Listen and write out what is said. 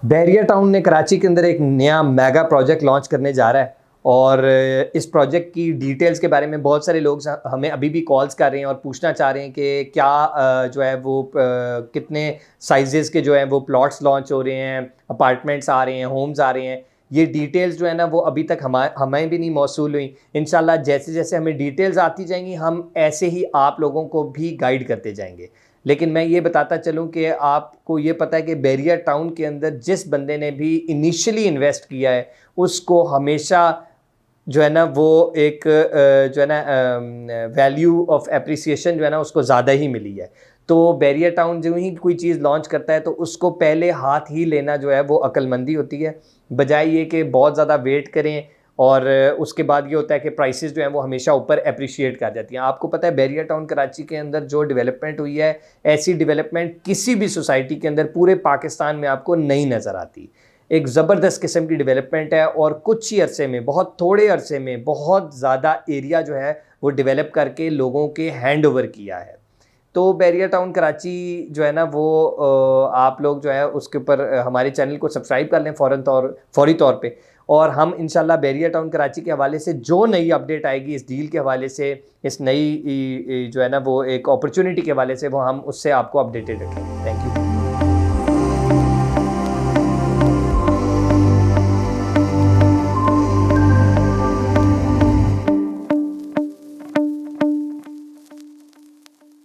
Bairiya town ने कराची के अंदर एक नया मेगा प्रोजेक्ट लॉन्च करने जा रहा है और इस प्रोजेक्ट की डिटेल्स के बारे में बहुत सारे लोग हमें अभी भी कॉल्स कर रहे हैं और पूछना चाह रहे हैं कि क्या जो है वो कितने साइजेस के जो हैं वो प्लॉट्स लॉन्च हो रहे हैं, अपार्टमेंट्स आ रहे हैं, होम्स आ रहे हैं। ये डिटेल्स जो है ना वो अभी तक हमें भी नहीं मौसूल हुई। इंशाल्लाह जैसे जैसे हमें डिटेल्स आती जाएंगी हम ऐसे ही आप लोगों को भी गाइड करते जाएंगे। लेकिन मैं ये बताता चलूं कि आपको ये पता है कि बैरिया टाउन के अंदर जिस बंदे ने भी इनिशियली इन्वेस्ट किया है उसको हमेशा जो है ना वो एक जो है ना वैल्यू ऑफ एप्रिसिएशन जो है ना उसको ज़्यादा ही मिली है। तो बैरिया टाउन जो ही कोई चीज़ लॉन्च करता है तो उसको पहले हाथ ही लेना जो है वो अक्लमंदी होती है, बजाय ये कि बहुत ज़्यादा वेट करें और उसके बाद ये होता है कि प्राइसेस जो हैं वो हमेशा ऊपर अप्रिशिएट कर जाती हैं। आपको पता है बैरिया टाउन कराची के अंदर जो डेवलपमेंट हुई है, ऐसी डेवलपमेंट किसी भी सोसाइटी के अंदर पूरे पाकिस्तान में आपको नहीं नज़र आती। एक ज़बरदस्त किस्म की डेवलपमेंट है और कुछ ही अरसे में, बहुत थोड़े अरसे में बहुत ज़्यादा एरिया जो है वो डेवलप करके लोगों के हैंड ओवर किया है। तो बैरिया टाउन कराची जो है ना वो आप लोग जो है उसके ऊपर हमारे चैनल को सब्सक्राइब कर लें फौरी तौर पे। और हम इंशाल्लाह बैरिया टाउन कराची के हवाले से जो नई अपडेट आएगी इस डील के हवाले से, इस नई जो है ना वो एक अपॉर्चुनिटी के हवाले से, वो हम उससे आपको अपडेटेड रखेंगे। Thank you.